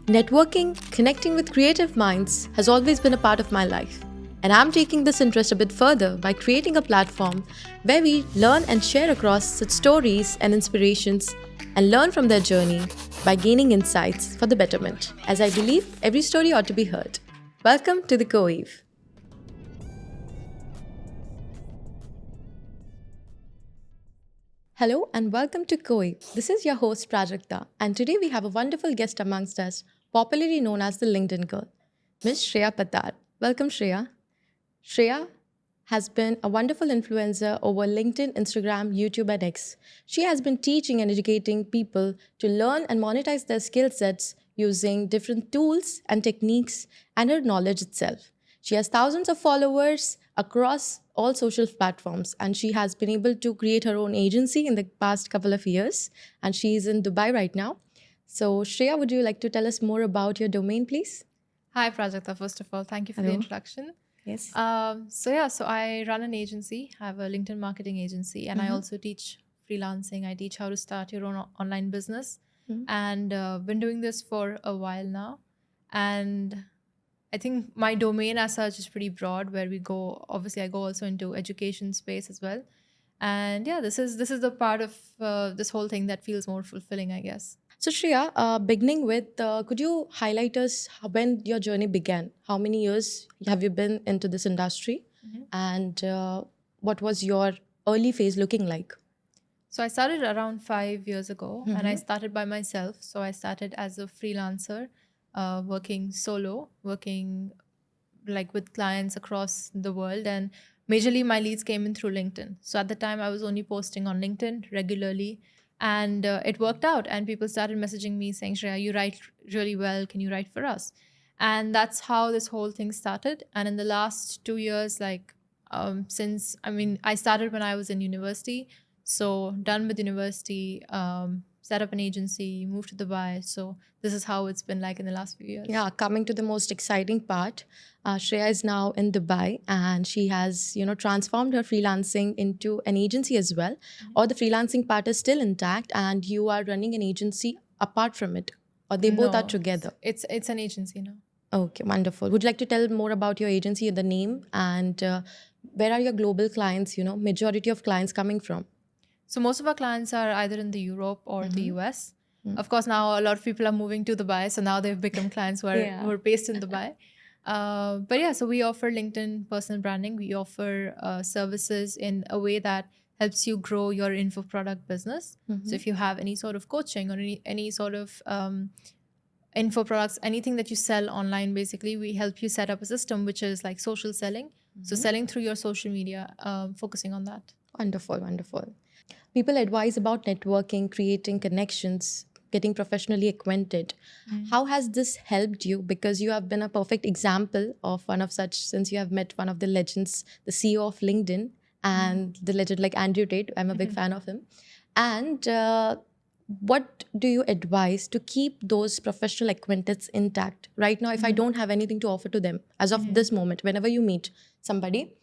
Networking, connecting with creative minds has always been a part of my life. And I'm taking this interest a bit further by creating a platform where we learn and share across such stories and inspirations and learn from their journey by gaining insights for the betterment, as I believe every story ought to be heard. Welcome to the Coeve. Hello and welcome to Koi. This is your host Prajakta, and today we have a wonderful guest amongst us, popularly known as the LinkedIn girl, Miss Shreya Pattar. Welcome, Shreya. Shreya has been a wonderful influencer over LinkedIn, Instagram, YouTube, and X. She has been teaching and educating people to learn and monetize their skill sets using different tools and techniques and her knowledge itself. She has thousands of followers across all social platforms, and she has been able to create her own agency in the past couple of years. And she is in Dubai right now. So, Shreya, would you like to tell us more about your domain, please? Hi, Prajakta. First of all, thank you for the Hello. introduction. Yes. So I run an agency. I have a LinkedIn marketing agency, and I also teach freelancing. I teach how to start your own online business, and been doing this for a while now. And I think my domain as such is pretty broad, where we go. Obviously, I go also into education space as well. And yeah, this is the part of this whole thing that feels more fulfilling, I guess. So, Shreya, beginning with, could you highlight us when your journey began? How many years have you been into this industry? And what was your early phase looking like? So I started around 5 years ago, and I started by myself. So I started as a freelancer, working solo, working like with clients across the world, and majorly my leads came in through LinkedIn. So at the time, I was only posting on LinkedIn regularly, and it worked out. And people started messaging me saying, "Shreya, you write really well. Can you write for us?" And that's how this whole thing started. And in the last 2 years, since I started when I was in university, so done with university, set up an agency, moved to Dubai. So this is how it's been like in the last few years. Yeah, coming to the most exciting part, Shreya is now in Dubai and she has, transformed her freelancing into an agency as well. Or the freelancing part is still intact and you are running an agency apart from it, or they both are No, together. it's an agency now. Okay, wonderful. Would you like to tell more about your agency, the name, and where are your global clients, majority of clients coming from? So most of our clients are either in the Europe or the US. Of course, now a lot of people are moving to Dubai, so now they've become clients who are based in Dubai. But yeah, so we offer LinkedIn personal branding. We offer services in a way that helps you grow your info product business. So if you have any sort of coaching or any sort of info products, anything that you sell online, basically, we help you set up a system which is like social selling. So selling through your social media, focusing on that. Wonderful, wonderful. People advise about networking, creating connections, getting professionally acquainted. How has this helped you? Because you have been a perfect example of one of such, since you have met one of the legends, the CEO of LinkedIn and the legend like Andrew Tate. I'm a big fan of him. And what do you advise to keep those professional acquaintances intact? Right now, if I don't have anything to offer to them, as of this moment, whenever you meet somebody,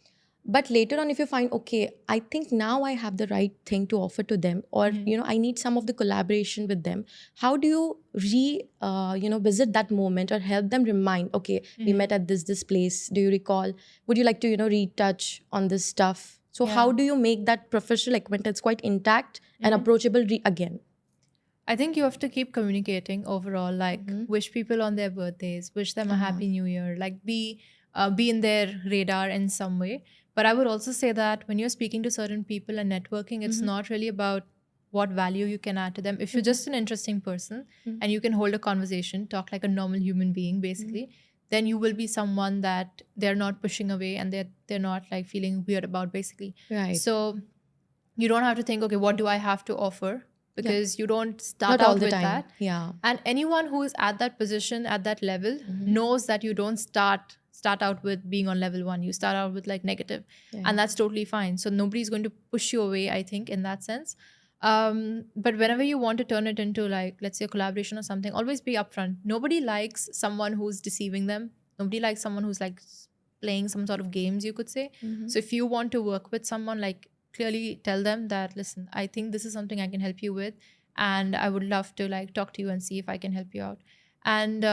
but later on if you find, okay, I think now I have the right thing to offer to them, or I need some of the collaboration with them, how do you visit that moment or help them remind, okay, we met at this place, do you recall, would you like to retouch on this stuff? So how do you make that professional acquaintance quite intact and approachable again? I think you have to keep communicating overall, like wish people on their birthdays, wish them a happy new year, like be in their radar in some way. But I would also say that when you're speaking to certain people and networking, it's not really about what value you can add to them. If you're just an interesting person and you can hold a conversation, talk like a normal human being, basically, then you will be someone that they're not pushing away and they're not like feeling weird about, basically. Right. So you don't have to think, okay, what do I have to offer? Because you don't start Not all out the with time. that. Yeah. And anyone who is at that position, at that level, knows that you don't start out with being on level 1. You start out with like negative. And that's totally fine. So nobody's going to push you away, I think, in that sense. But whenever you want to turn it into like, let's say, a collaboration or something, always be upfront. Nobody likes someone who's deceiving them. Nobody likes someone who's like playing some sort of games, you could say. So if you want to work with someone, like, clearly tell them that, listen, I think this is something I can help you with, and I would love to like talk to you and see if I can help you out. And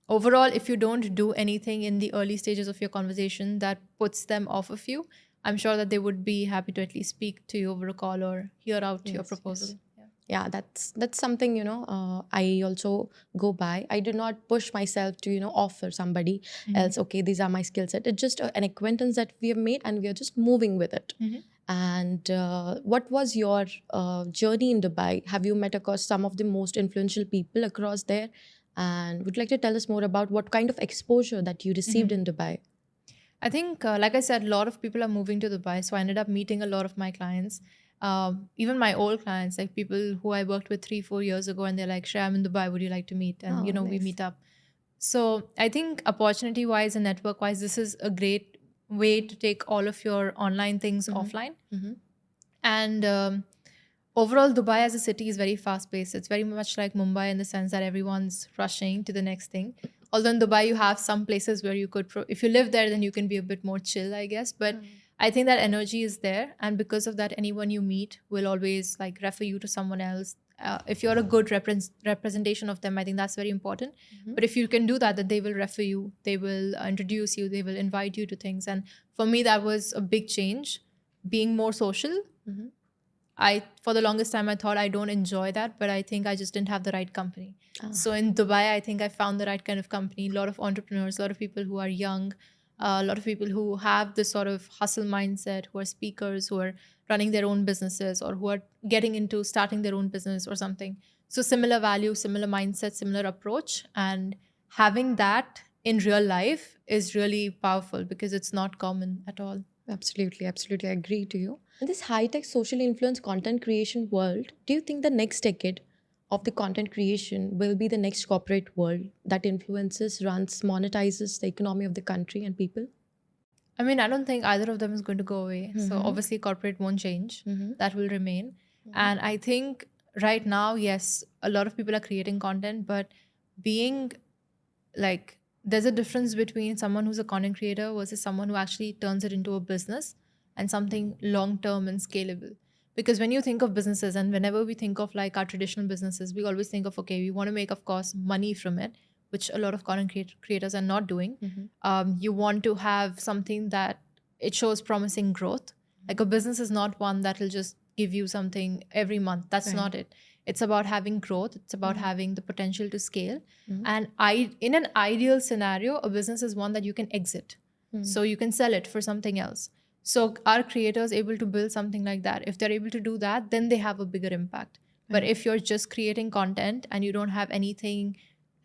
overall, if you don't do anything in the early stages of your conversation that puts them off of you, I'm sure that they would be happy to at least speak to you over a call or hear out your Yes, proposal. yes. Yeah, that's something, I also go by. I do not push myself to, offer somebody else, okay, these are my skill set. It's just an acquaintance that we have made and we are just moving with it. And what was your journey in Dubai? Have you met across some of the most influential people across there? And would you like to tell us more about what kind of exposure that you received in Dubai? I think, like I said, a lot of people are moving to Dubai. So I ended up meeting a lot of my clients, even my old clients, like people who I worked with 3-4 years ago, and they're like, Shreya, I'm in Dubai. Would you like to meet? And, Oh, we nice. meet up. So I think opportunity wise and network wise, this is a great way to take all of your online things offline. And overall, Dubai as a city is very fast paced. It's very much like Mumbai in the sense that everyone's rushing to the next thing. Although in Dubai, you have some places where you could, if you live there, then you can be a bit more chill, I guess. But I think that energy is there. And because of that, anyone you meet will always like refer you to someone else. If you're a good representation of them, I think that's very important. But if you can do that, then they will refer you, they will introduce you, they will invite you to things. And for me, that was a big change, being more social. For the longest time, I thought I don't enjoy that, but I think I just didn't have the right company. So in Dubai, I think I found the right kind of company, a lot of entrepreneurs, a lot of people who are young, a lot of people who have this sort of hustle mindset, who are speakers, who are running their own businesses, or who are getting into starting their own business or something. So similar value, similar mindset, similar approach. And having that in real life is really powerful because it's not common at all. Absolutely, absolutely. I agree to you. In this high tech social influence content creation world, do you think the next decade of the content creation will be the next corporate world that influences, runs, monetizes the economy of the country and people? I mean, I don't think either of them is going to go away. So obviously, corporate won't change. That will remain. And I think right now, yes, a lot of people are creating content, but being like, there's a difference between someone who's a content creator versus someone who actually turns it into a business and something long term and scalable. Because when you think of businesses, and whenever we think of like our traditional businesses, we always think of, okay, we want to make, of course, money from it, which a lot of content creators are not doing. You want to have something that it shows promising growth. Like a business is not one that will just give you something every month. That's not it. It's about having growth. It's about having the potential to scale. And in an ideal scenario, a business is one that you can exit. So you can sell it for something else. So are creators able to build something like that? If they're able to do that, then they have a bigger impact. But if you're just creating content and you don't have anything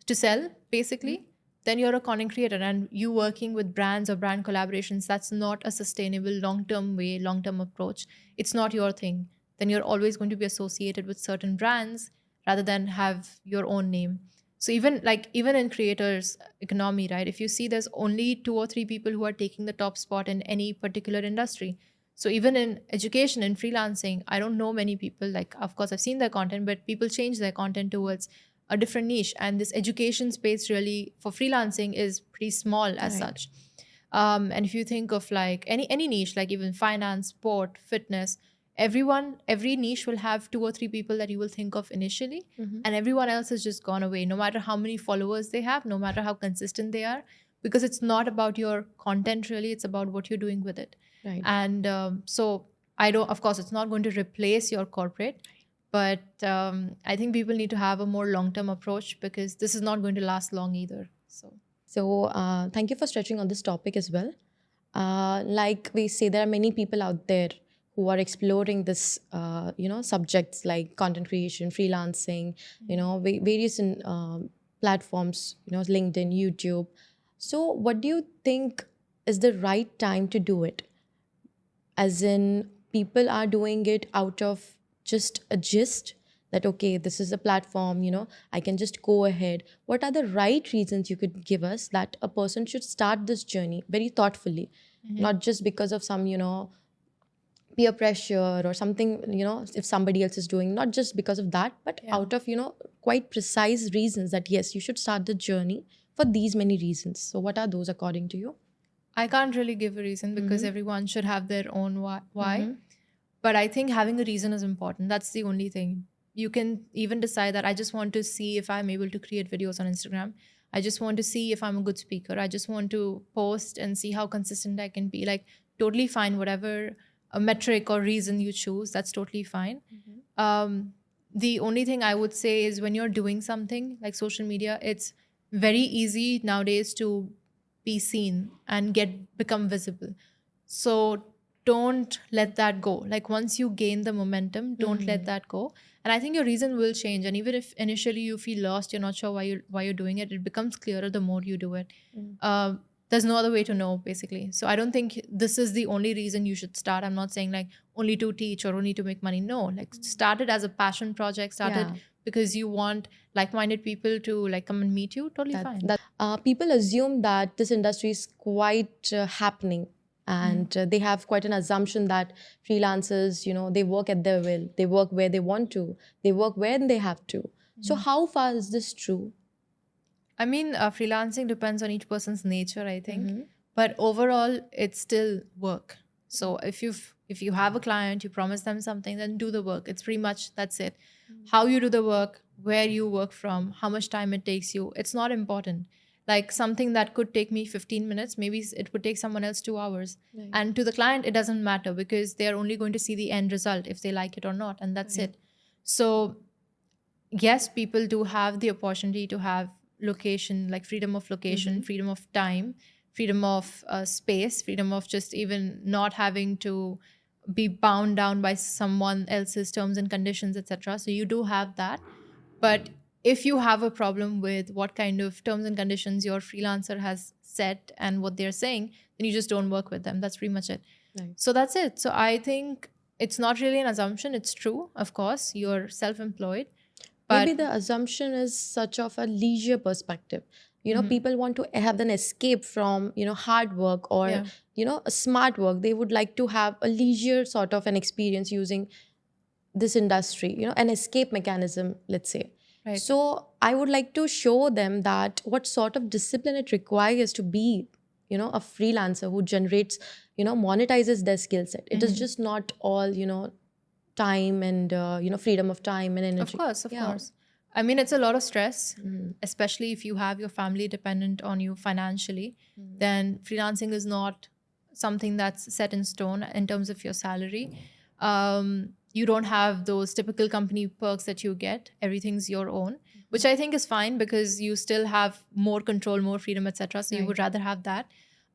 to sell, basically, then you're a content creator, and you working with brands or brand collaborations, that's not a sustainable long-term way, long-term approach. It's not your thing. Then you're always going to be associated with certain brands rather than have your own name. So even in creators economy, right, if you see, there's only 2 or 3 people who are taking the top spot in any particular industry. So even in education and freelancing, I don't know many people. Like, of course, I've seen their content, but people change their content towards a different niche. And this education space really for freelancing is pretty small as such. And if you think of like any niche, like even finance, sport, fitness, every niche will have 2 or 3 people that you will think of initially, and everyone else has just gone away, no matter how many followers they have, no matter how consistent they are, because it's not about your content really, it's about what you're doing with it. Right. And so I don't, of course, it's not going to replace your corporate, but I think people need to have a more long-term approach because this is not going to last long either. So, thank you for stretching on this topic as well. Like we say, there are many people out there who are exploring this, subjects like content creation, freelancing, various platforms, LinkedIn, YouTube. So, what do you think is the right time to do it? As in, people are doing it out of just a gist that, okay, this is a platform, I can just go ahead. What are the right reasons you could give us that a person should start this journey very thoughtfully, not just because of some, peer pressure or something, if somebody else is doing, not just because of that, but out of, quite precise reasons that, yes, you should start the journey for these many reasons. So what are those according to you? I can't really give a reason because everyone should have their own why. But I think having a reason is important. That's the only thing. You can even decide that I just want to see if I'm able to create videos on Instagram. I just want to see if I'm a good speaker. I just want to post and see how consistent I can be. Like, totally fine, whatever a metric or reason you choose, that's totally fine. The only thing I would say is when you're doing something like social media, it's very easy nowadays to be seen and become visible. So don't let that go. Like, once you gain the momentum, don't let that go. And I think your reason will change. And even if initially you feel lost, you're not sure why you're doing it, it becomes clearer the more you do it. There's no other way to know, basically. So I don't think this is the only reason you should start. I'm not saying like only to teach or only to make money. No, like start it as a passion project, started because you want like-minded people to like come and meet you. Totally fine. People assume that this industry is quite happening, and they have quite an assumption that freelancers, they work at their will, they work where they want to, they work when they have to. So how far is this true? I mean, freelancing depends on each person's nature, I think. But overall, it's still work. So if you have a client, you promise them something, then do the work. It's pretty much that's it. How you do the work, where you work from, how much time it takes you, it's not important. Like, something that could take me 15 minutes, maybe it would take someone else 2 hours. Right. And to the client, it doesn't matter because they're only going to see the end result if they like it or not. And that's it. So yes, people do have the opportunity to have location, like freedom of location, freedom of time, freedom of space, freedom of just even not having to be bound down by someone else's terms and conditions, etc. So you do have that. But if you have a problem with what kind of terms and conditions your freelancer has set and what they're saying, then you just don't work with them. That's pretty much it. Right. So that's it. So I think it's not really an assumption. It's true. Of course, you're self-employed. Maybe the assumption is such of a leisure perspective. People want to have an escape from, hard work or, a smart work. They would like to have a leisure sort of an experience using this industry, an escape mechanism, let's say. Right. So I would like to show them that what sort of discipline it requires to be, a freelancer who generates, monetizes their skill set. It is just not all, time and freedom of time and energy. Of course. I mean, it's a lot of stress, especially if you have your family dependent on you financially. Then freelancing is not something that's set in stone in terms of your salary. You don't have those typical company perks that you get. Everything's your own, which I think is fine because you still have more control, more freedom, etc. So you would rather have that.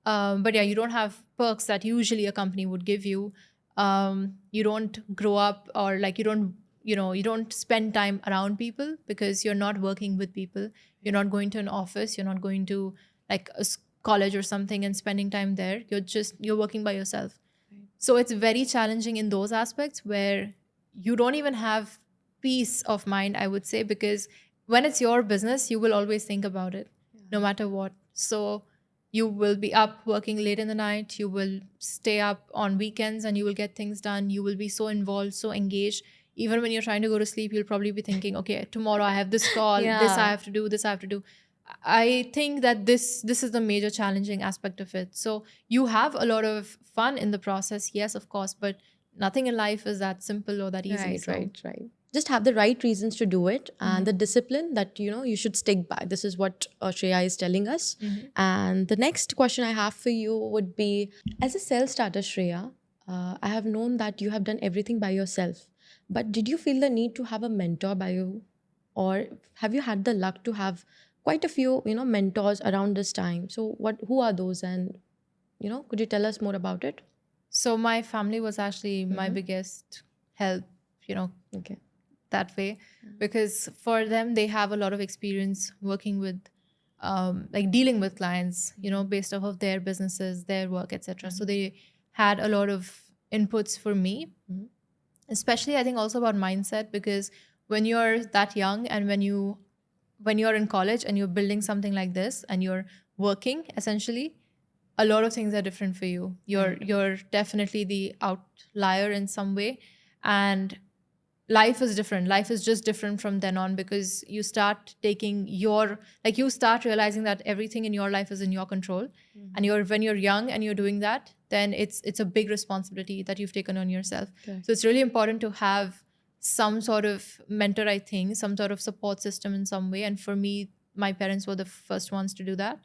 But yeah, you don't have perks that usually a company would give you. You don't grow up, or like you don't spend time around people because you're not working with people. You're not going to an office. You're not going to like a college or something and spending time there. You're working by yourself. Right. So it's very challenging in those aspects where you don't even have peace of mind, I would say, because when it's your business, you will always think about it no matter what. So you will be up working late in the night. You will stay up on weekends and you will get things done. You will be so involved, so engaged. Even when you're trying to go to sleep, you'll probably be thinking, okay, tomorrow I have this call, this I have to do, this I have to do. I think that this is the major challenging aspect of it. So you have a lot of fun in the process, yes, of course, but nothing in life is that simple or that easy. Right. Just have the right reasons to do it and the discipline that, you should stick by. This is what Shreya is telling us. And the next question I have for you would be, as a self-starter, Shreya, I have known that you have done everything by yourself. But did you feel the need to have a mentor by you? Or have you had the luck to have quite a few, mentors around this time? So who are those? And, could you tell us more about it? So my family was actually my biggest help, Okay. that way, because for them, they have a lot of experience working with, like dealing with clients, based off of their businesses, their work, etc. So they had a lot of inputs for me, especially I think also about mindset, because when you're that young and when you're in college and you're building something like this and you're working, essentially, a lot of things are different for you. You're definitely the outlier in some way, and life is different. Life is just different from then on, because you start you start realizing that everything in your life is in your control. And when you're young and you're doing that, then it's a big responsibility that you've taken on yourself. Okay. So it's really important to have some sort of mentor, I think, some sort of support system in some way. And for me, my parents were the first ones to do that.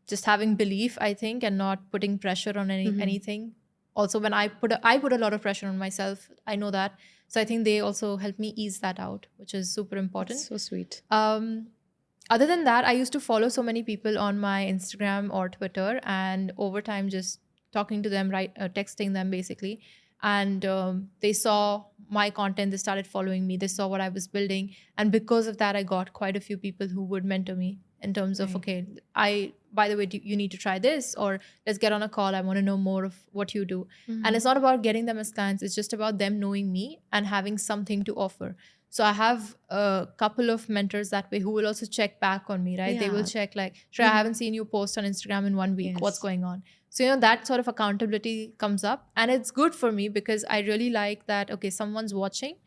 Just having belief, I think, and not putting pressure on anything. Also, when I put a lot of pressure on myself, I know that. So I think they also helped me ease that out, which is super important. That's so sweet. Other than that, I used to follow so many people on my Instagram or Twitter, and over time, just talking to them, texting them basically. And they saw my content, they started following me, they saw what I was building. And because of that, I got quite a few people who would mentor me in terms of, okay, by the way, you need to try this, or let's get on a call. I want to know more of what you do. And it's not about getting them as clients, it's just about them knowing me and having something to offer. So I have a couple of mentors that way who will also check back on me, right? They will check like, Shreya, I haven't seen you post on Instagram in 1 week. What's going on? So, that sort of accountability comes up, and it's good for me because I really like that, okay, someone's watching,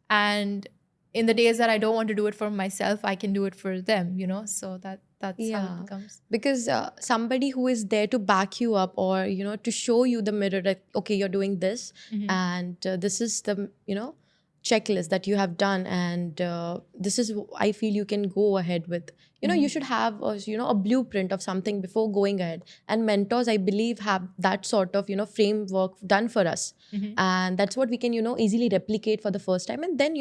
and in the days that I don't want to do it for myself, I can do it for them, so that's how it becomes. Because somebody who is there to back you up, or to show you the mirror that, okay, you're doing this, and this is the checklist that you have done, and this is I feel you can go ahead with. You should have a blueprint of something before going ahead, and mentors, I believe, have that sort of framework done for us, and that's what we can easily replicate for the first time, and then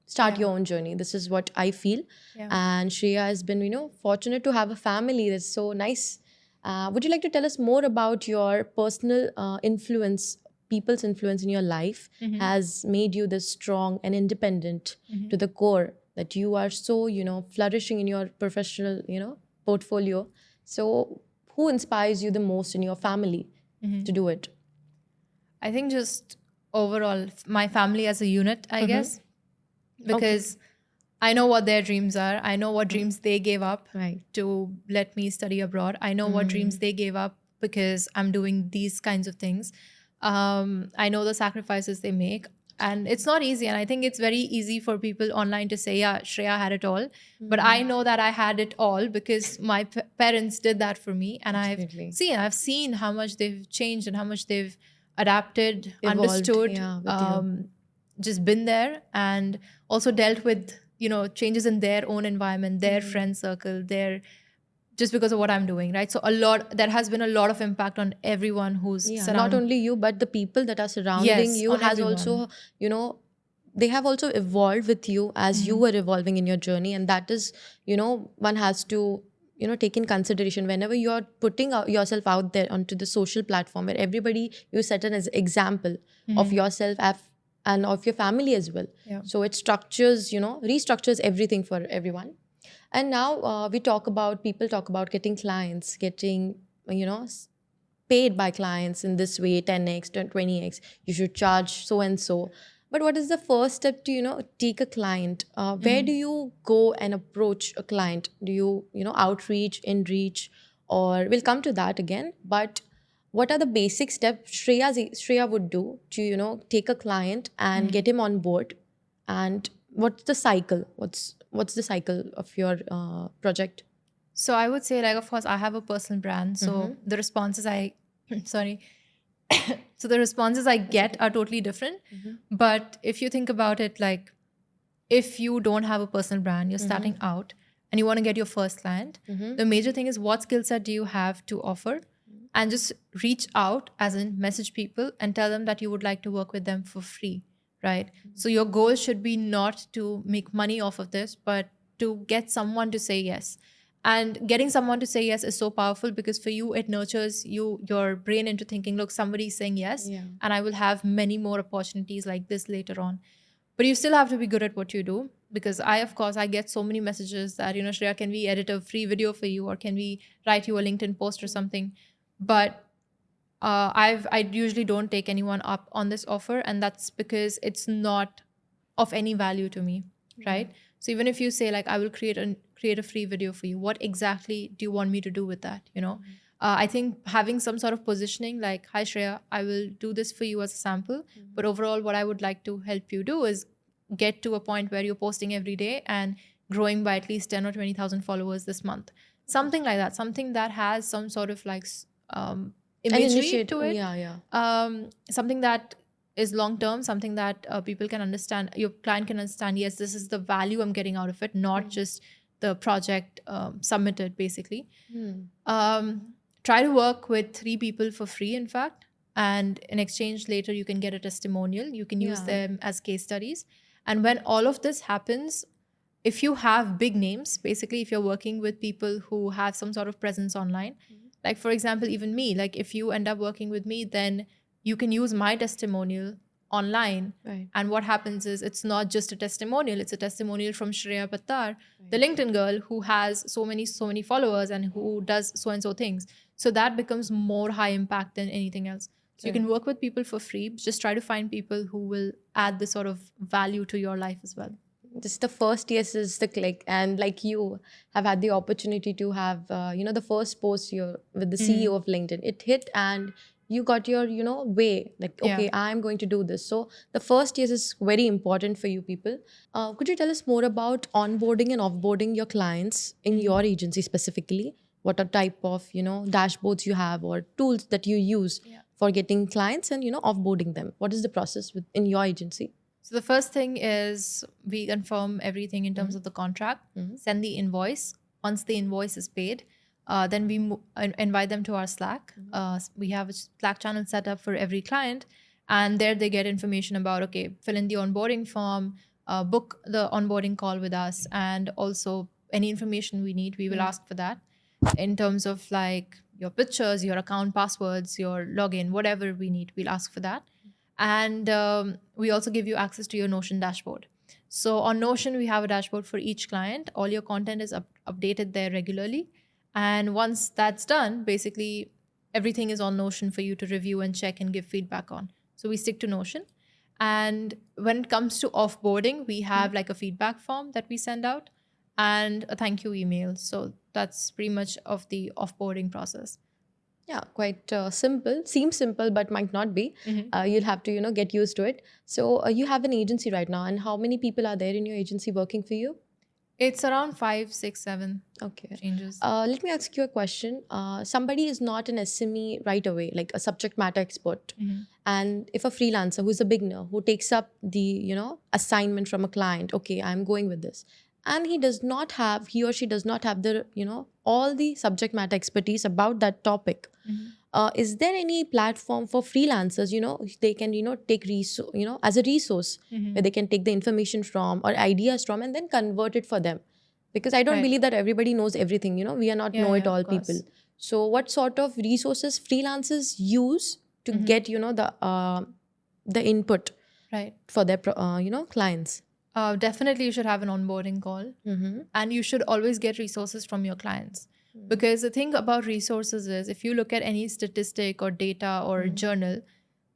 start your own journey. This is what I feel. And Shreya has been fortunate to have a family. That's so nice. Would you like to tell us more about your personal influence, people's influence in your life has made you this strong and independent to the core, that you are so flourishing in your professional portfolio? So who inspires you the most in your family to do it? I think just overall my family as a unit, I guess, because I know what their dreams are. I know what dreams they gave up to let me study abroad. I know what dreams they gave up because I'm doing these kinds of things. I know the sacrifices they make, and it's not easy. And I think it's very easy for people online to say, yeah, Shreya had it all. But I know that I had it all because my parents did that for me. And I've seen how much they've changed and how much they've adapted, evolved, understood, just been there, and also dealt with, changes in their own environment, their friend circle, just because of what I'm doing, right? So there has been a lot of impact on everyone who's not only you, but the people that are surrounding you has everyone. Also, they have also evolved with you as you were evolving in your journey. And that is, one has to, take in consideration whenever you're putting yourself out there onto the social platform, where everybody, you set an example of yourself and of your family as well. So it structures, restructures everything for everyone. And now people talk about getting clients, getting, paid by clients in this way, 10x, 20x, you should charge so and so. But what is the first step to, take a client? Where do you go and approach a client? Do you, outreach, in-reach, or we'll come to that again. But what are the basic steps Shreya would do to, take a client and get him on board? And what's the cycle? What's the cycle of your project? So I would say, like, of course, I have a personal brand. So the responses so the responses I get are totally different. But if you think about it, like, if you don't have a personal brand, you're starting out and you want to get your first client, the major thing is, what skill set do you have to offer? And just reach out, as in message people and tell them that you would like to work with them for free, right? So your goal should be not to make money off of this, but to get someone to say yes. And getting someone to say yes is so powerful, because for you, it nurtures your brain into thinking, look, somebody's saying yes, and I will have many more opportunities like this later on. But you still have to be good at what you do, because I get so many messages that, Shreya, can we edit a free video for you, or can we write you a LinkedIn post or something? But I usually don't take anyone up on this offer, and that's because it's not of any value to me, right? So even if you say, like, I will create a free video for you, what exactly do you want me to do with that? I think having some sort of positioning, like, hi Shreya, I will do this for you as a sample, but overall what I would like to help you do is get to a point where you're posting every day and growing by at least 10 or 20,000 followers this month. Something like that, something that has some sort of like imagery to it. Something that is long term, something that people can understand, your client can understand, yes, this is the value I'm getting out of it, not just the project submitted, basically. Try to work with 3 people for free, in fact, and in exchange later you can get a testimonial, you can use them as case studies. And when all of this happens, if you have big names, basically if you're working with people who have some sort of presence online, like for example even me, like if you end up working with me, then you can use my testimonial online. Right. And what happens is, it's not just a testimonial, it's a testimonial from Shreya Pattar, the LinkedIn girl who has so many followers and who does so and so things. So that becomes more high impact than anything else. So you can work with people for free. Just try to find people who will add this sort of value to your life as well. Just the first yes is the click, and like you have had the opportunity to have the first post you with the CEO of LinkedIn, it hit and you got your way, like okay, I'm going to do this. So the first yes is very important for you people. Could you tell us more about onboarding and offboarding your clients in your agency specifically? What are type of dashboards you have or tools that you use for getting clients and offboarding them? What is the process in your agency? So the first thing is we confirm everything in terms of the contract, send the invoice. Once the invoice is paid, then we invite them to our Slack. We have a Slack channel set up for every client, and there they get information about, okay, fill in the onboarding form, book the onboarding call with us, and also any information we need, we will ask for that in terms of like your pictures, your account passwords, your login, whatever we need, we'll ask for that. And we also give you access to your Notion dashboard. So on Notion, we have a dashboard for each client. All your content is updated there regularly. And once that's done, basically everything is on Notion for you to review and check and give feedback on. So we stick to Notion. And when it comes to offboarding, we have like a feedback form that we send out and a thank you email. So that's pretty much of the offboarding process. Yeah, quite simple. Seems simple, but might not be. You'll have to, get used to it. So you have an agency right now, and how many people are there in your agency working for you? It's around 5, 6, 7 Okay. changes. Let me ask you a question. Somebody is not an SME right away, like a subject matter expert. And if a freelancer who's a beginner, who takes up the, assignment from a client, okay, I'm going with this. And he or she does not have the, all the subject matter expertise about that topic. Is there any platform for freelancers, they can, take as a resource where they can take the information from or ideas from and then convert it for them? Because I don't believe that everybody knows everything, we are not know-it-all people. So what sort of resources freelancers use to get, the input for their, clients? Definitely, you should have an onboarding call, and you should always get resources from your clients. Because the thing about resources is, if you look at any statistic or data or journal,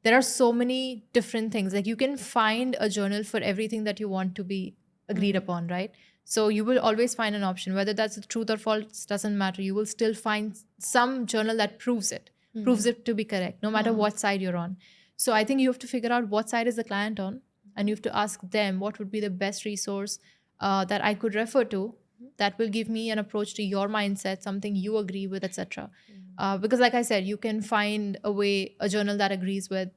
there are so many different things. Like you can find a journal for everything that you want to be agreed upon, right? So you will always find an option, whether that's the truth or false, doesn't matter. You will still find some journal that proves it to be correct, no matter what side you're on. So I think you have to figure out what side is the client on, and you have to ask them what would be the best resource that I could refer to that will give me an approach to your mindset, something you agree with, etc. Because like I said, you can find a journal that agrees with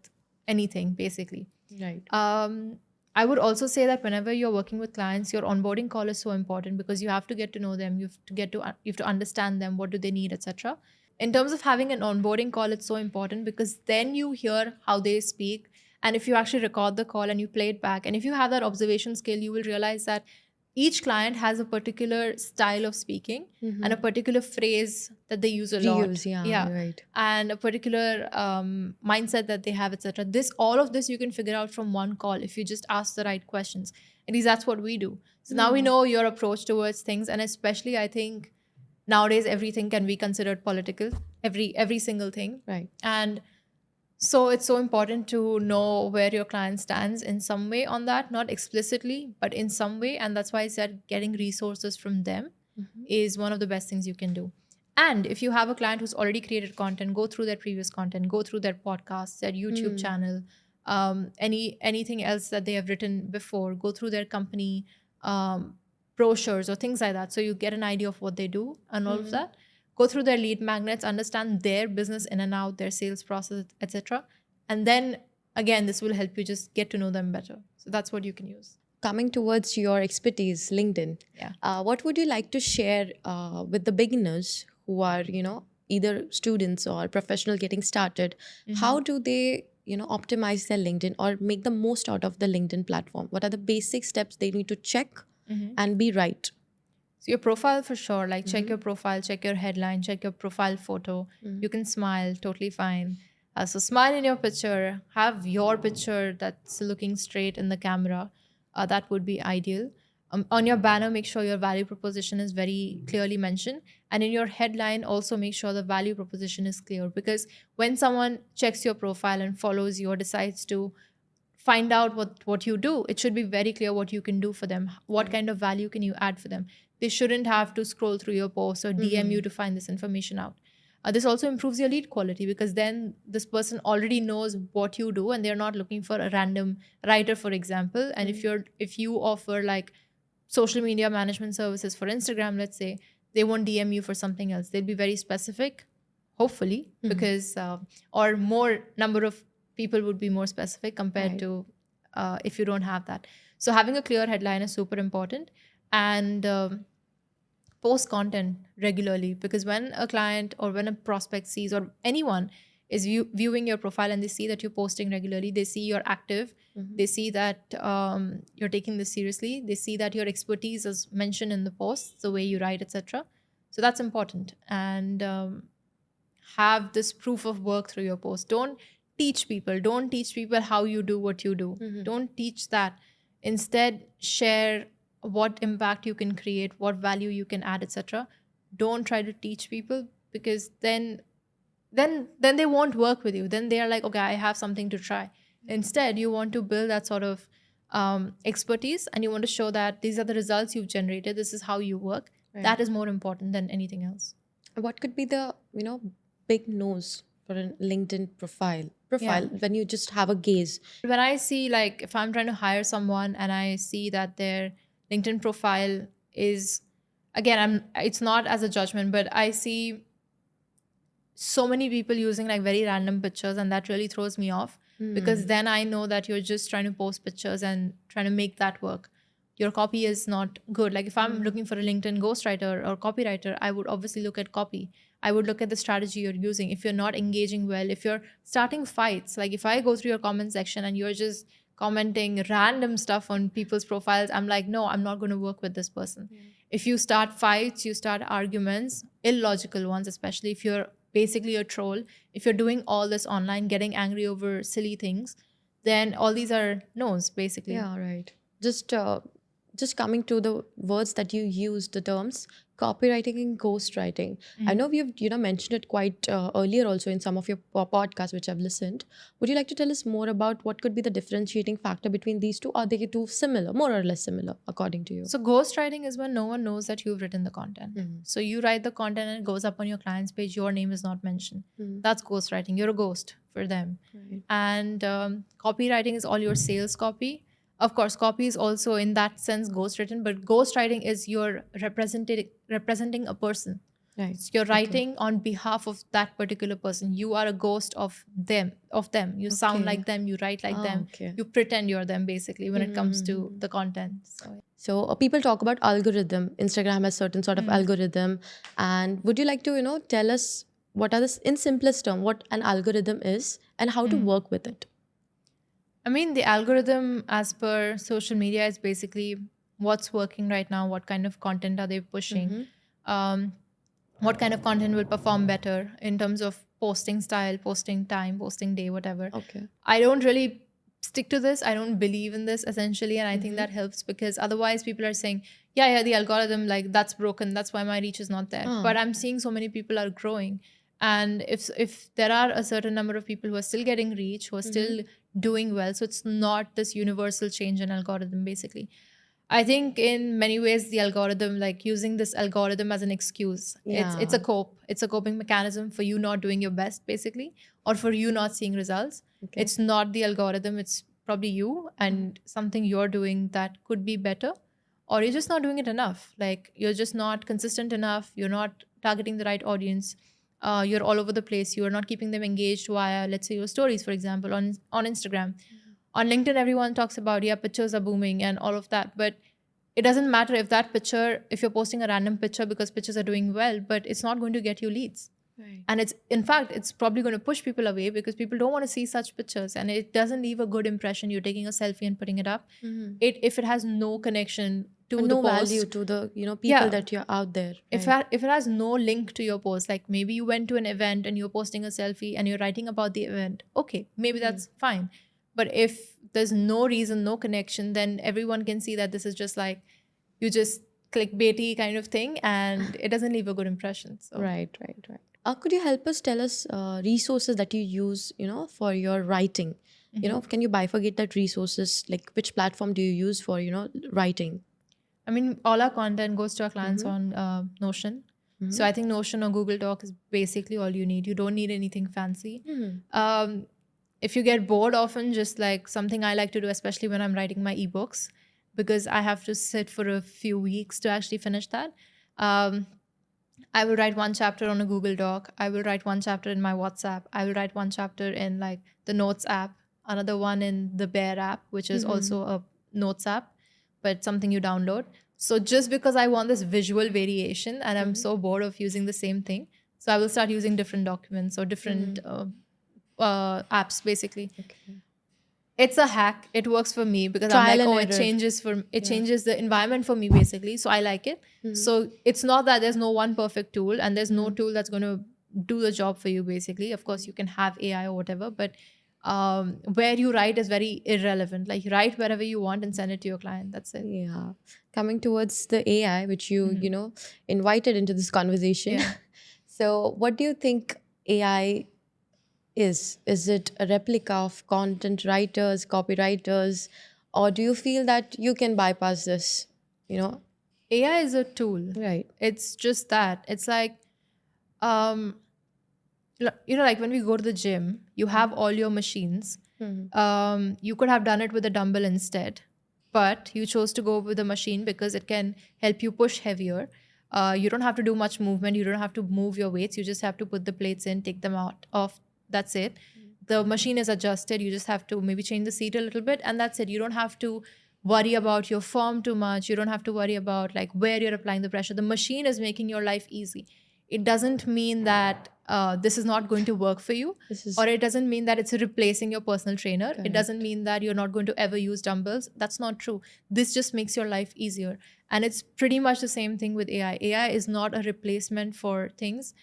anything, basically. Right. I would also say that whenever you're working with clients, your onboarding call is so important because you have to get to know them, you have to understand them, what do they need, etc. In terms of having an onboarding call, it's so important because then you hear how they speak. And if you actually record the call and you play it back, and if you have that observation skill, you will realize that each client has a particular style of speaking and a particular phrase that they use a lot. Right. And a particular mindset that they have, etc. All of this you can figure out from one call if you just ask the right questions. At least that's what we do. So now we know your approach towards things, and especially I think nowadays everything can be considered political. Every single thing. Right. And so it's so important to know where your client stands in some way on that, not explicitly, but in some way. And that's why I said getting resources from them is one of the best things you can do. And if you have a client who's already created content, go through their previous content, go through their podcasts, their YouTube channel, anything else that they have written before, go through their company brochures or things like that. So you get an idea of what they do and all of that. Go through their lead magnets, understand their business in and out, their sales process, etc. And then again, this will help you just get to know them better. So that's what you can use. Coming towards your expertise, LinkedIn, Yeah. what would you like to share with the beginners who are, either students or professional getting started? How do they, optimize their LinkedIn or make the most out of the LinkedIn platform? What are the basic steps they need to check and be right? So your profile for sure, like check your profile, check your headline, check your profile photo. You can smile, totally fine. So smile in your picture, have your picture that's looking straight in the camera. That would be ideal. On your banner, make sure your value proposition is very clearly mentioned. And in your headline, also make sure the value proposition is clear. Because when someone checks your profile and follows you or decides to find out what you do, it should be very clear what you can do for them, what kind of value can you add for them. They shouldn't have to scroll through your posts or DM you to find this information out. This also improves your lead quality, because then this person already knows what you do and they're not looking for a random writer, for example. And if you offer like social media management services for Instagram, let's say, they won't DM you for something else. They'll be very specific, hopefully, because or more number of people would be more specific compared to if you don't have that. So having a clear headline is super important. And post content regularly, because when a client or when a prospect sees, or anyone is viewing your profile and they see that you're posting regularly, they see you're active, they see that you're taking this seriously, they see that your expertise is mentioned in the posts, the way you write, etc. So that's important. And have this proof of work through your post. Don't teach people how you do what you do. Don't teach that. Instead, share what impact you can create, what value you can add, etc. Don't try to teach people, because then they won't work with you. Then they are like, okay, I have something to try. Instead, you want to build that sort of expertise, and you want to show that these are the results you've generated, this is how you work. That is more important than anything else. What could be the, big nose for a LinkedIn profile when you just have a gaze? When I see, like, if I'm trying to hire someone and I see that their LinkedIn profile is, again, it's not as a judgment, but I see so many people using like very random pictures, and that really throws me off, because then I know that you're just trying to post pictures and trying to make that work. Your copy is not good. Like if I'm looking for a LinkedIn ghostwriter or copywriter, I would obviously look at copy. I would look at the strategy you're using. If you're not engaging well, if you're starting fights, like if I go through your comment section and you're just commenting random stuff on people's profiles, I'm like, no, I'm not going to work with this person. If you start fights, you start arguments, illogical ones, especially if you're basically a troll, if you're doing all this online, getting angry over silly things, then all these are no's, basically. Yeah, right. Just coming to the words that you used, the terms copywriting and ghostwriting. I know we've mentioned it quite earlier also in some of your podcasts which I've listened. Would you like to tell us more about what could be the differentiating factor between these two? Are they two similar, more or less similar, according to you? So ghostwriting is when no one knows that you've written the content. So you write the content and it goes up on your client's page. Your name is not mentioned. That's ghostwriting. You're a ghost for them. And copywriting is all your sales copy. Of course, copy is also in that sense ghostwritten, but ghostwriting is you're representing a person. Right. So you're writing on behalf of that particular person. You are a ghost of them. You sound like them, you write like them. You pretend you're them, basically, when it comes to the content. So people talk about algorithm. Instagram has certain sort of algorithm. And would you like to, tell us what are this, in simplest term, what an algorithm is and how to work with it? I mean, the algorithm as per social media is basically what's working right now, what kind of content are they pushing, what kind of content will perform better in terms of posting style, posting time, posting day, whatever. Okay. I don't really stick to this. I don't believe in this essentially. And I think that helps, because otherwise people are saying, yeah, the algorithm, like that's broken. That's why my reach is not there. But I'm seeing so many people are growing. And if there are a certain number of people who are still getting reach, who are still doing well, so it's not this universal change in algorithm, basically. I think in many ways the algorithm, like using this algorithm as an excuse, it's a coping mechanism for you not doing your best, basically, or for you not seeing results. It's not the algorithm, it's probably you and something you're doing that could be better, or you're just not doing it enough. Like you're just not consistent enough, you're not targeting the right audience. you're all over the place. You are not keeping them engaged via, let's say, your stories, for example, on Instagram. On LinkedIn, everyone talks about, yeah, pictures are booming and all of that. But it doesn't matter if that picture, if you're posting a random picture because pictures are doing well, but it's not going to get you leads. Right. And it's, in fact, it's probably going to push people away because people don't want to see such pictures, and it doesn't leave a good impression. You're taking a selfie and putting it up. If it has no connection to And the no post, value to the people yeah, that you're out there. if Right. if it has no link to your post, like maybe you went to an event and you're posting a selfie and you're writing about the event, okay, maybe that's fine. But if there's no reason, no connection, then everyone can see that this is just like, you just clickbaity kind of thing, and it doesn't leave a good impression. So Right. Could you help us tell us resources that you use, for your writing? Can you bifurcate that resources? Like which platform do you use for, writing? I mean, all our content goes to our clients on Notion. So I think Notion or Google Doc is basically all you need. You don't need anything fancy. If you get bored often, just like something I like to do, especially when I'm writing my ebooks, because I have to sit for a few weeks to actually finish that. I will write one chapter on a Google Doc. I will write one chapter in my WhatsApp. I will write one chapter in like the Notes app, another one in the Bear app, which is also a Notes app, but something you download. So just because I want this visual variation and I'm so bored of using the same thing, so I will start using different documents or different apps, basically. Okay. It's a hack. It works for me because I'm Trial like, and oh, it error. changes the environment for me, basically. So I like it. So it's not that there's no one perfect tool and there's no tool that's going to do the job for you, basically. Of course, you can have AI or whatever, but where you write is very irrelevant. Like, write wherever you want and send it to your client. That's it. Yeah. Coming towards the AI, which you invited into this conversation. Yeah. So what do you think AI is? Is it a replica of content writers, copywriters, or do you feel that you can bypass this? AI is a tool. Right. It's just that. It's like, like when we go to the gym, you have all your machines. You could have done it with a dumbbell instead, but you chose to go with a machine because it can help you push heavier. You don't have to do much movement. You don't have to move your weights. You just have to put the plates in, take them out off. That's it. The machine is adjusted. You just have to maybe change the seat a little bit, and that's it. You don't have to worry about your form too much. You don't have to worry about like where you're applying the pressure. The machine is making your life easy. It doesn't mean that this is not going to work for you, or it doesn't mean that it's replacing your personal trainer. Correct. It doesn't mean that you're not going to ever use dumbbells. That's not true. This just makes your life easier. And it's pretty much the same thing with AI. AI is not a replacement for things.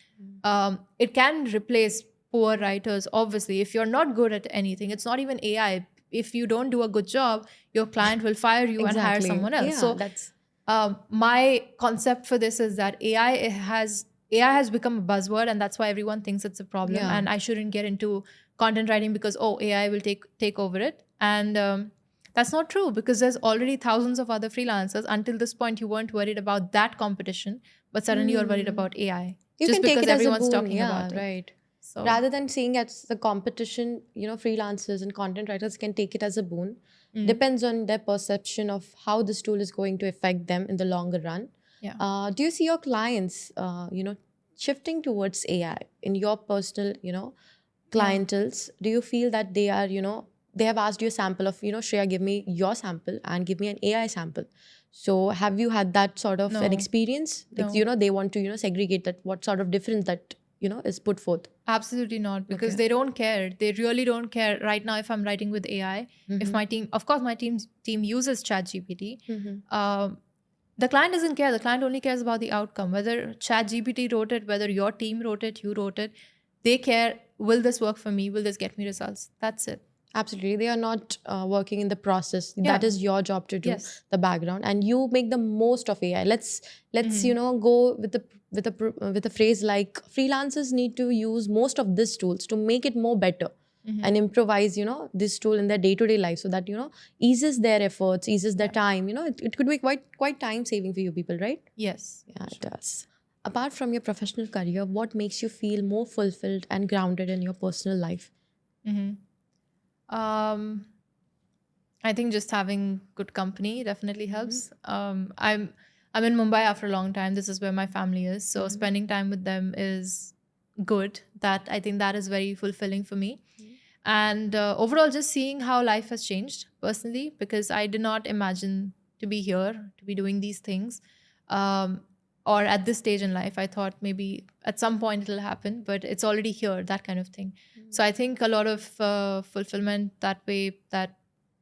It can replace poor writers, obviously. If you're not good at anything, it's not even AI. If you don't do a good job, your client will fire you and hire someone else. Yeah, so that's my concept for this is that AI has become a buzzword, and that's why everyone thinks it's a problem. Yeah. And I shouldn't get into content writing because AI will take over it. And that's not true, because there's already thousands of other freelancers. Until this point, you weren't worried about that competition, but suddenly you're worried about AI. You just can take because it as a everyone's boon. talking Yeah, about it. right. So Rather than seeing as the competition, freelancers and content writers can take it as a boon. Depends on their perception of how this tool is going to affect them in the longer run. Yeah. Do you see your clients, shifting towards AI in your personal, clienteles? Do you feel that they are, they have asked you a sample of, Shreya, give me your sample and give me an AI sample. So have you had that sort of an No. experience? Like, No. they want to, segregate that, what sort of difference that, is put forth? Absolutely not, because Okay. they don't care. They really don't care right now if I'm writing with AI. If my team, of course, my team uses ChatGPT. The client doesn't care. The client only cares about the outcome. Whether ChatGPT wrote it, whether your team wrote it, you wrote it, they care. Will this work for me? Will this get me results? That's it. Absolutely. They are not working in the process. Yeah. That is your job to do, Yes. the background, and you make the most of AI. Let's go with a phrase like freelancers need to use most of these tools to make it more better and improvise, this tool in their day-to-day life, so that, eases their efforts, eases their time. It could be quite time saving for you people, right? Yes. Yeah, it does. Apart from your professional career, what makes you feel more fulfilled and grounded in your personal life? I think just having good company definitely helps. I'm in Mumbai after a long time. This is where my family is, so spending time with them is good. That I think that is very fulfilling for me. And overall, just seeing how life has changed personally, because I did not imagine to be here, to be doing these things. Um, or at this stage in life, I thought maybe at some point it'll happen, but it's already here, that kind of thing. So I think a lot of fulfillment that way, that,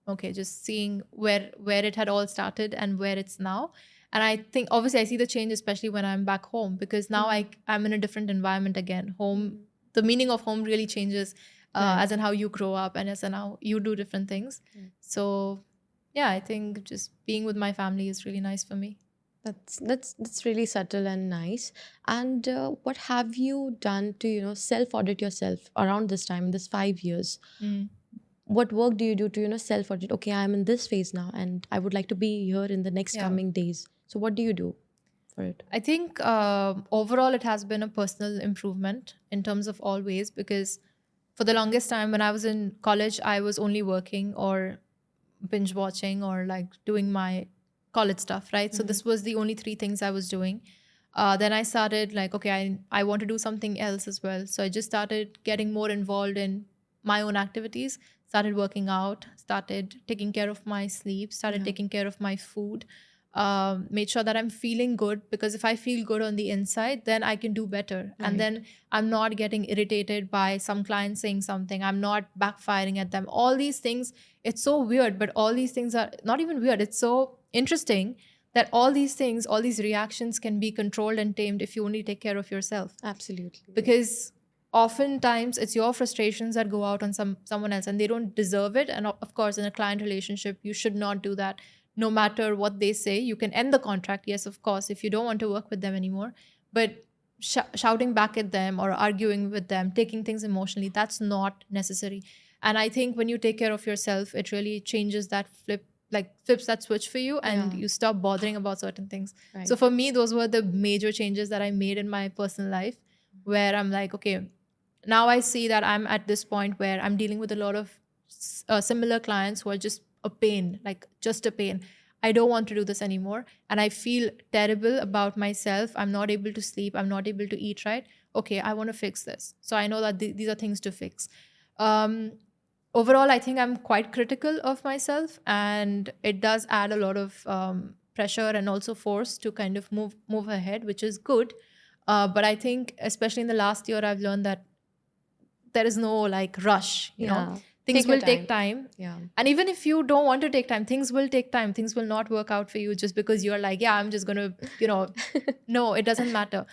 okay, just seeing where it had all started and where it's now. And I think obviously I see the change, especially when I'm back home, because now I'm in a different environment again. Home, the meaning of home really changes, as in how you grow up and as in how you do different things. So yeah, I think just being with my family is really nice for me. That's really subtle and nice. And what have you done to self audit yourself around this time in this 5 years? What work do you do to self audit? Okay, I'm in this phase now, and I would like to be here in the next Yeah. coming days. So what do you do for it? I think overall it has been a personal improvement in terms of all ways, because for the longest time when I was in college, I was only working or binge watching or like doing my college stuff, right? So this was the only three things I was doing. Then I started like, okay, I want to do something else as well. So I just started getting more involved in my own activities, started working out, started taking care of my sleep, started taking care of my food, made sure that I'm feeling good, because if I feel good on the inside, then I can do better. And then I'm not getting irritated by some client saying something. I'm not backfiring at them. All these things, it's so weird, but all these things are not even weird. It's so interesting that all these things, all these reactions can be controlled and tamed if you only take care of yourself. Absolutely. Because oftentimes it's your frustrations that go out on someone else and they don't deserve it. And of course, in a client relationship, you should not do that. No matter what they say, you can end the contract, yes, of course, if you don't want to work with them anymore. But shouting back at them or arguing with them, taking things emotionally, that's not necessary. And I think when you take care of yourself, it really changes that flips that switch for you, and you stop bothering about certain things. So for me, those were the major changes that I made in my personal life, where I'm like, okay, now I see that I'm at this point where I'm dealing with a lot of similar clients who are just a pain, like just a pain. I don't want to do this anymore. And I feel terrible about myself. I'm not able to sleep. I'm not able to eat right. Okay, I want to fix this. So I know that these are things to fix. Um, Overall, I think I'm quite critical of myself, and it does add a lot of pressure and also force to kind of move ahead, which is good. But I think, especially in the last year, I've learned that there is no like rush. Things will take time. And even if you don't want to take time, things will take time. Things will not work out for you just because you're like, yeah, I'm just gonna, no, it doesn't matter.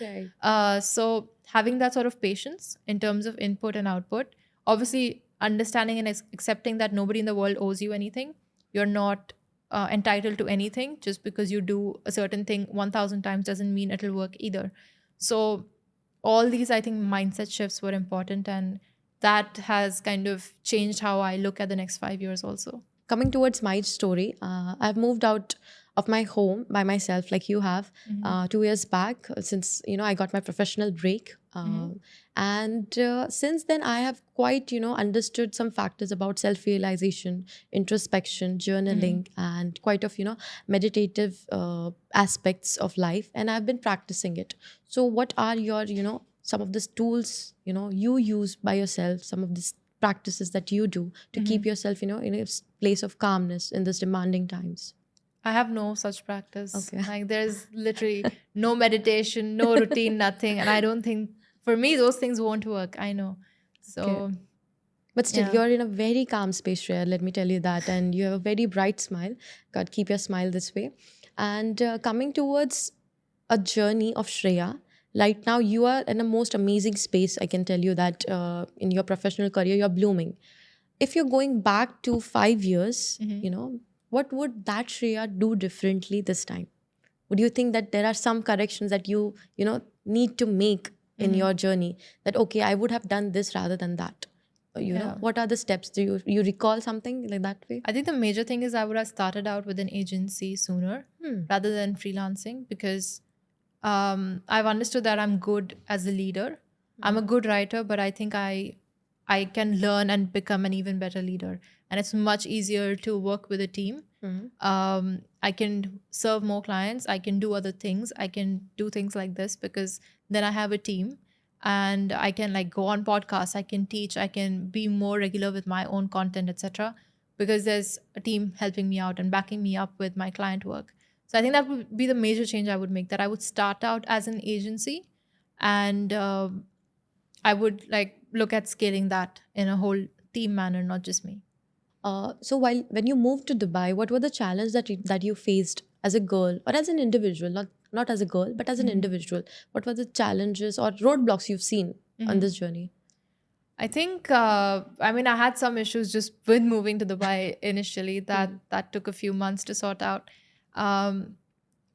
So having that sort of patience in terms of input and output, obviously understanding and accepting that nobody in the world owes you anything. You're not entitled to anything. Just because you do a certain thing 1,000 times doesn't mean it'll work either. So all these, I think, mindset shifts were important, and that has kind of changed how I look at the next 5 years also. Coming towards my story, I've moved out of my home by myself, like you have, 2 years back, since I got my professional break. And since then, I have quite understood some factors about self-realization, introspection, journaling, and quite of meditative aspects of life, and I've been practicing it. So what are your some of these tools you use by yourself, some of these practices that you do to keep yourself in a place of calmness in these demanding times? I have no such practice. Okay. Like there's literally no meditation, no routine, nothing. And I don't think, for me, those things won't work. I know. So, But still, yeah. you're in a very calm space, Shreya, let me tell you that. And you have a very bright smile. God, keep your smile this way. And coming towards a journey of Shreya, right now you are in a most amazing space. I can tell you that in your professional career, you're blooming. If you're going back to 5 years, what would that Shreya do differently this time? Would you think that there are some corrections that you need to make in your journey, that okay, I would have done this rather than that? What are the steps? Do you recall something like that way? I think the major thing is I would have started out with an agency sooner rather than freelancing, because I've understood that I'm good as a leader. I'm a good writer, but I think I can learn and become an even better leader. And it's much easier to work with a team. I can serve more clients. I can do other things. I can do things like this because then I have a team. and I can like go on podcasts, I can teach, I can be more regular with my own content, etc., because there's a team helping me out and backing me up with my client work. So I think that would be the major change I would make, that I would start out as an agency, and I would like look at scaling that in a whole team manner, not just me. So when you moved to Dubai, what were the challenges that you faced as a girl or as an individual, not as a girl, but as an individual? What were the challenges or roadblocks you've seen on this journey? I think, I mean, I had some issues just with moving to Dubai initially. That took a few months to sort out. Um,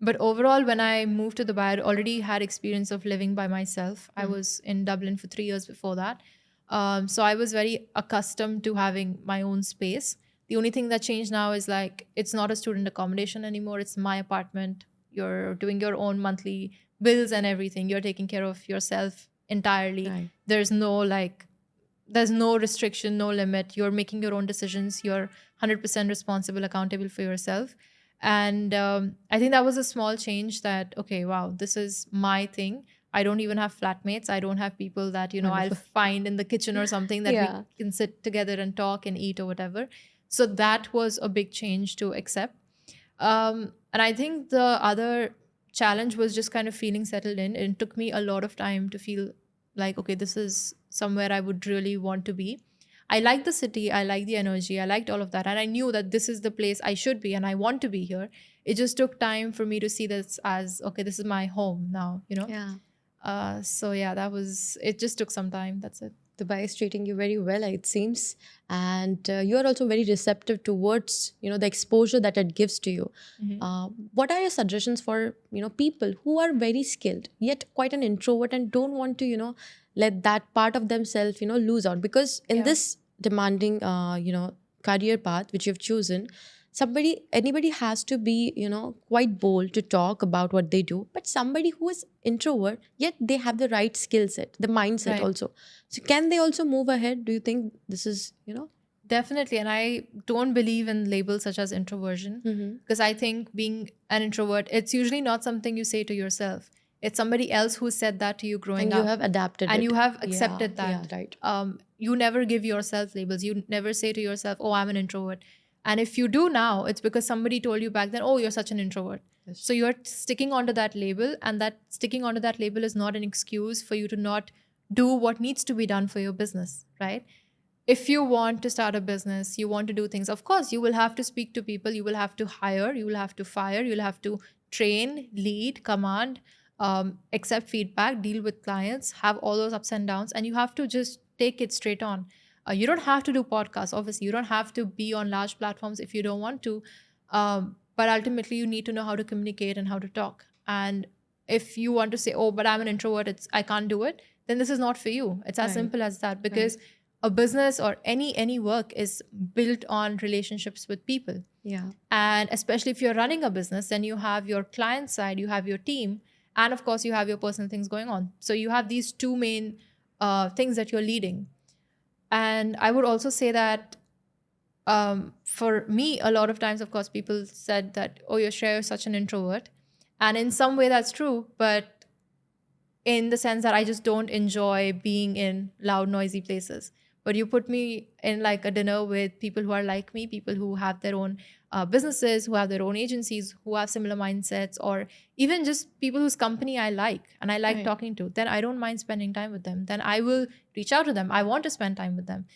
but overall, when I moved to Dubai, I already had experience of living by myself. I was in Dublin for 3 years before that. So I was very accustomed to having my own space. The only thing that changed now is like it's not a student accommodation anymore. It's my apartment. You're doing your own monthly bills and everything. You're taking care of yourself entirely. Right. There's no restriction, no limit. You're making your own decisions. You're 100% responsible, accountable for yourself. And I think that was a small change that, okay, wow, this is my thing. I don't even have flatmates. I don't have people that, I'll Wonderful. find in the kitchen or something that we Yeah. can sit together and talk and eat or whatever. So that was a big change to accept. And I think the other challenge was just kind of feeling settled in. It took me a lot of time to feel like, okay, this is somewhere I would really want to be. I liked the city, I liked the energy, I liked all of that. And I knew that this is the place I should be and I want to be here. It just took time for me to see this as, okay, this is my home now. Yeah. So yeah, it just took some time. That's it. Dubai is treating you very well, it seems, and you are also very receptive towards the exposure that it gives to you. What are your suggestions for people who are very skilled yet quite an introvert and don't want to let that part of themselves lose out, because in Yeah. this demanding career path which you've chosen, anybody has to be quite bold to talk about what they do, but somebody who is introvert yet they have the right skill set, the mindset Right. also, so can they also move ahead? Do you think this is? Definitely. And I don't believe in labels such as introversion, because I think being an introvert, it's usually not something you say to yourself. It's somebody else who said that to you growing And up. you have adapted And it. you have Yeah, accepted that. yeah, right. You never give yourself labels. You never say to yourself, oh, I'm an introvert. And if you do now, it's because somebody told you back then, oh, you're such an introvert. Yes. So you're sticking onto that label, and that sticking onto that label is not an excuse for you to not do what needs to be done for your business, right? If you want to start a business, you want to do things, of course, you will have to speak to people, you will have to hire, you will have to fire, you'll have to train, lead, command, accept feedback, deal with clients, have all those ups and downs, and you have to just take it straight on. You don't have to do podcasts, obviously. You don't have to be on large platforms if you don't want to. But ultimately, you need to know how to communicate and how to talk. And if you want to say, oh, but I'm an introvert, I can't do it, then this is not for you. It's as Right. simple as that, because a business or any work is built on relationships with people. Yeah. And especially if you're running a business, then you have your client side, you have your team, and of course you have your personal things going on. So you have these two main things that you're leading. And I would also say that for me, a lot of times, of course, people said that, oh, you're Shreya, you're such an introvert. And in some way that's true, but in the sense that I just don't enjoy being in loud, noisy places. But you put me in like a dinner with people who are like me, people who have their own businesses, who have their own agencies, who have similar mindsets, or even just people whose company I like and I like Right. talking to, then I don't mind spending time with them. Then I will reach out to them. I want to spend time with them.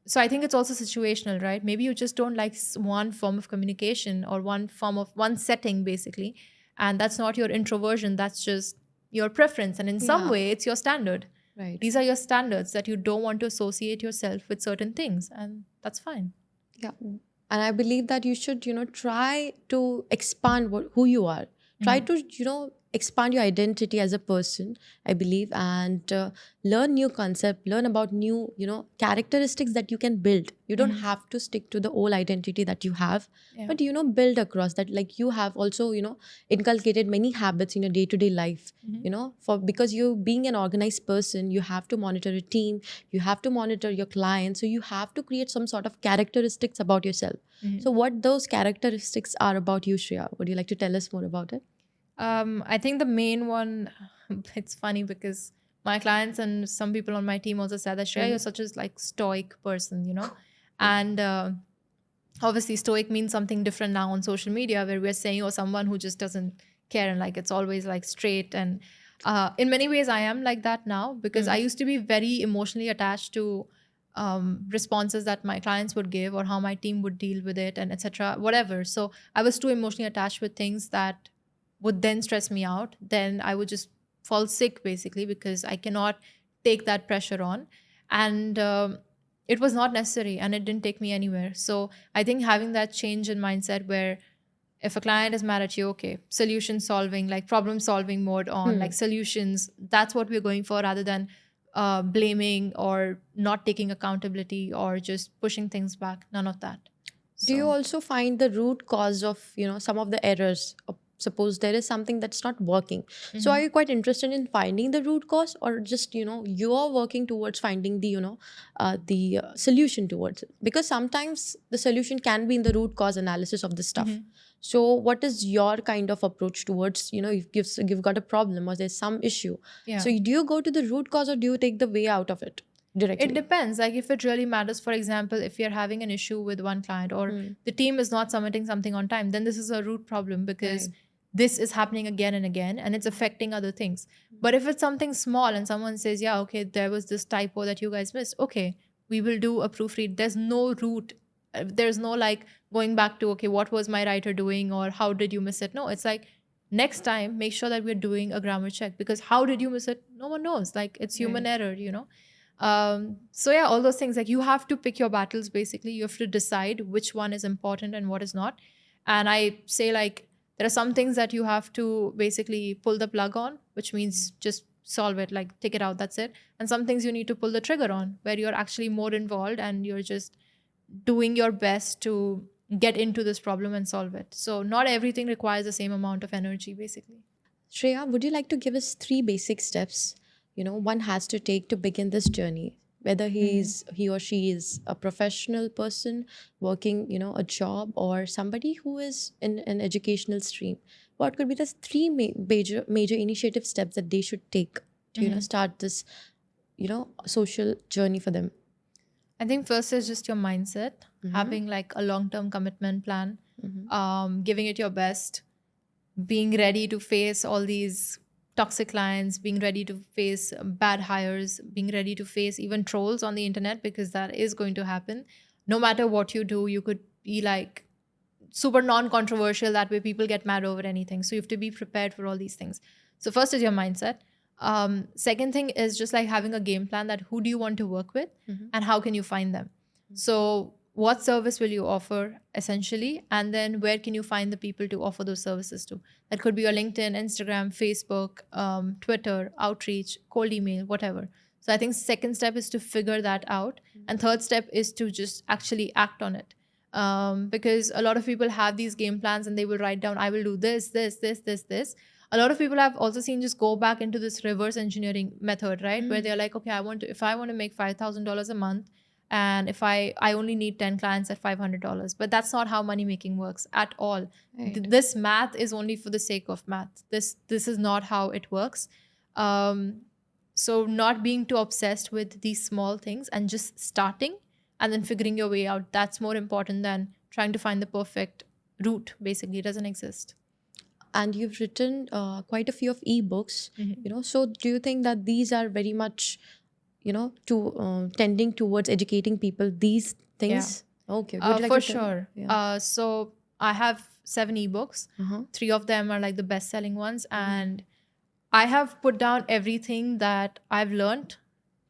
So I think it's also situational, right? Maybe you just don't like one form of communication or one setting, basically. And that's not your introversion. That's just your preference. And in some Yeah. way, it's your standard. Right. These are your standards that you don't want to associate yourself with certain things. And that's fine. Yeah. And I believe that you should, try to expand who you are. Try to, expand your identity as a person, I believe, and learn new concept, learn about new, characteristics that you can build. You don't have to stick to the old identity that you have, Yeah. but, build across that. Like you have also, inculcated many habits in your day-to-day life, because you being an organized person, you have to monitor a team, you have to monitor your clients. So you have to create some sort of characteristics about yourself. So what those characteristics are about you, Shreya? Would you like to tell us more about it? I think the main one, it's funny because My clients and some people on my team also said that, Shreya, you're such a like stoic person, you know. And obviously stoic means something different now on social media, where we're saying, oh, someone who just doesn't care and like it's always like straight. And in many ways I am like that now, because I used to be very emotionally attached to responses that my clients would give, or how my team would deal with it, and etc, whatever. So I was too emotionally attached with things that would then stress me out. Then I would just fall sick basically, because I cannot take that pressure on. And it was not necessary, and it didn't take me anywhere. So I think having that change in mindset, where if a client is mad at you, okay, solution solving, like problem solving mode on, like solutions, that's what we're going for, rather than blaming or not taking accountability or just pushing things back. None of that. Do you So also find the root cause of, some of the errors? Suppose there is something that's not working. So are you quite interested in finding the root cause, or just, you are working towards finding the, solution towards it? Because sometimes the solution can be in the root cause analysis of the stuff. So what is your kind of approach towards, if you've got a problem or there's some issue? yeah. So do you go to the root cause, or do you take the way out of it directly? It depends. Like if it really matters, for example, if you're having an issue with one client, or the team is not submitting something on time, then this is a root problem, because this is happening again and again, and it's affecting other things. But if it's something small and someone says, yeah, okay, there was this typo that you guys missed, okay, we will do a proofread. There's no root. There's no like going back to, okay, what was my writer doing, or how did you miss it? No, it's like, next time make sure that we're doing a grammar check, because how did you miss it? No one knows. Like it's human error, you know. So yeah, all those things, like you have to pick your battles basically. You have to decide which one is important and what is not. And I say, like, there are some things that you have to basically pull the plug on, which means just solve it, like take it out, that's it. And some things you need to pull the trigger on, where you're actually more involved and you're just doing your best to get into this problem and solve it. So not everything requires the same amount of energy basically. Shreya, would you like to give us 3 basic steps, one has to take to begin this journey? Whether he or she is a professional person working, a job, or somebody who is in an educational stream. What could be the 3 major initiative steps that they should take to, start this, social journey for them? I think first is just your mindset, having like a long-term commitment plan, giving it your best, being ready to face all these toxic clients, being ready to face bad hires, being ready to face even trolls on the internet, because that is going to happen. No matter what you do, you could be like super non-controversial. That way people get mad over anything. So you have to be prepared for all these things. So first is your mindset. Second thing is just like having a game plan, that who do you want to work with and how can you find them. So what service will you offer essentially, and then where can you find the people to offer those services to? That could be your LinkedIn, Instagram, Facebook, Twitter, outreach, cold email, whatever. So I think second step is to figure that out, and third step is to just actually act on it. Because a lot of people have these game plans and they will write down, I will do this, this. A lot of people have also seen just go back into this reverse engineering method, right? Where they're like, okay, if I want to make $5,000 a month, and if I only need 10 clients at $500. But that's not how money making works at all. Right. This math is only for the sake of math. This is not how it works. So not being too obsessed with these small things and just starting and then figuring your way out, that's more important than trying to find the perfect route. Basically, it doesn't exist. And you've written quite a few of ebooks, so do you think that these are very much, to tending towards educating people these things? Okay, would you like for to tell? sure. Yeah. So I have 7 ebooks. 3 of them are like the best selling ones, and I have put down everything that I've learned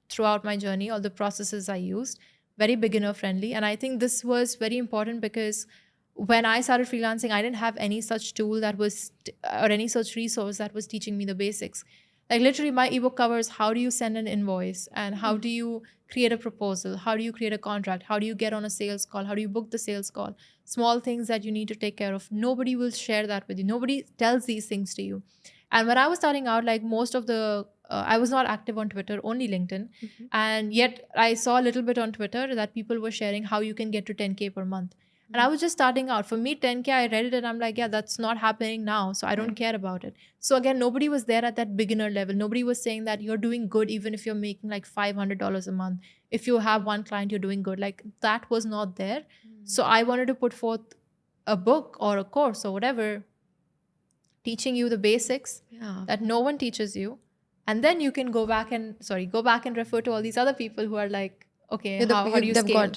throughout my journey, all the processes I used, very beginner friendly. And I think this was very important, because when I started freelancing, I didn't have any such tool that was, or any such resource that was teaching me the basics. Like literally my ebook covers how do you send an invoice, and how do you create a proposal, how do you create a contract, how do you get on a sales call, how do you book the sales call, small things that you need to take care of. Nobody will share that with you. Nobody tells these things to you. And when I was starting out, like most of the I was not active on Twitter, only LinkedIn. And yet I saw a little bit on Twitter that people were sharing how you can get to 10K per month. And I was just starting out. For me, 10K, I read it and I'm like, yeah, that's not happening now. So I don't care about it. So again, nobody was there at that beginner level. Nobody was saying that you're doing good even if you're making like $500 a month. If you have one client, you're doing good. Like that was not there. So I wanted to put forth a book or a course or whatever, teaching you the basics that no one teaches you. And then you can go back and refer to all these other people who are like, okay, how do you they've scale?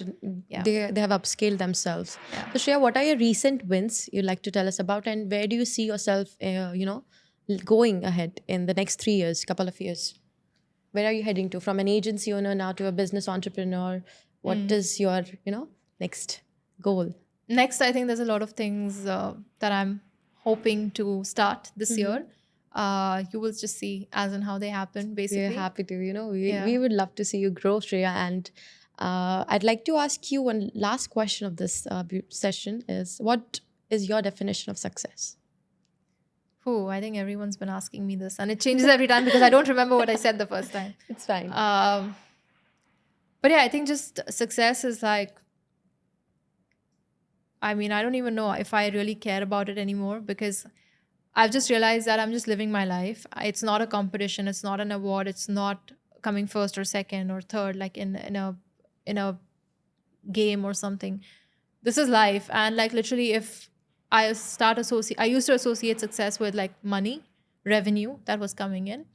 they have upscaled themselves. Yeah. So Shreya, what are your recent wins you'd like to tell us about, and where do you see yourself, going ahead in the next 3 years, couple of years? Where are you heading to? From an agency owner now to a business entrepreneur. What is your, next goal? Next, I think there's a lot of things that I'm hoping to start this year. You will just see as and how they happen, basically. We're happy to, we would love to see you grow, Shreya. And I'd like to ask you one last question of this session is, what is your definition of success? I think everyone's been asking me this, and it changes every time because I don't remember what I said the first time. It's fine. But yeah, I think just success is like, I mean, I don't even know if I really care about it anymore, because I've just realized that I'm just living my life. It's not a competition. It's not an award. It's not coming first or second or third, like in a game or something. This is life. And like literally, if I used to associate success with like money, revenue that was coming in.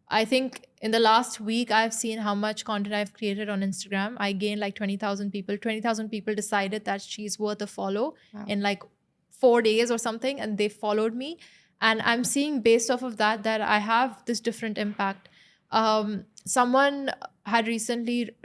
I think in the last week, I've seen how much content I've created on Instagram. I gained like 20,000 people. 20,000 people decided that she's worth a follow in like 4 days or something, and they followed me. And I'm seeing based off of that I have this different impact. Someone had recently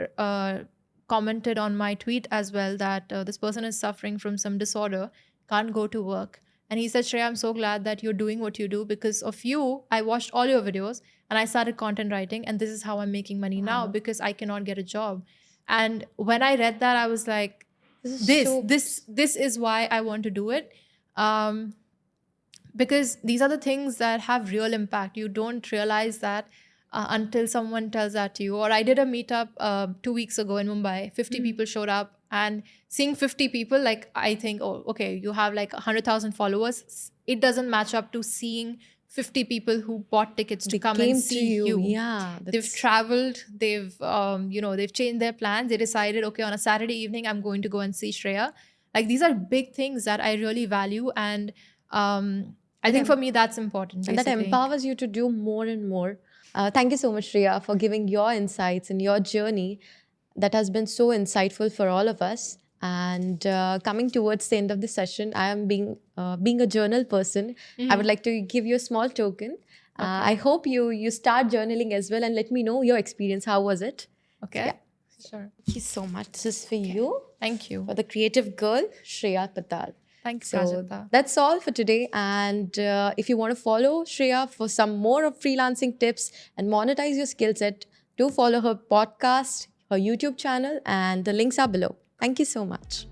commented on my tweet as well that this person is suffering from some disorder, can't go to work. And he said, Shreya, I'm so glad that you're doing what you do. Because of you, I watched all your videos and I started content writing. And this is how I'm making money now, because I cannot get a job. And when I read that, I was like, this is why I want to do it. Because these are the things that have real impact. You don't realize that until someone tells that to you. Or I did a meetup 2 weeks ago in Mumbai. 50 people showed up, and seeing 50 people, like, I think, oh, okay, you have like 100,000 followers. It doesn't match up to seeing 50 people who bought tickets to come and see you. Yeah, they've traveled. They've they've changed their plans. They decided, okay, on a Saturday evening, I'm going to go and see Shreya. Like, these are big things that I really value, and I think for me that's important. Basically. And that empowers you to do more and more. Thank you so much, Shreya, for giving your insights and your journey. That has been so insightful for all of us. And coming towards the end of the session, I am being a journal person. I would like to give you a small token. I hope you start journaling as well, and let me know your experience. How was it? Okay. Yeah. Sure. Thank you so much. This is for you. Thank you. For the creative girl, Shreya Pattar. Thanks, so Prajakta. That's all for today. And if you want to follow Shreya for some more of freelancing tips and monetize your skill set, do follow her podcast, her YouTube channel, and the links are below. Thank you so much.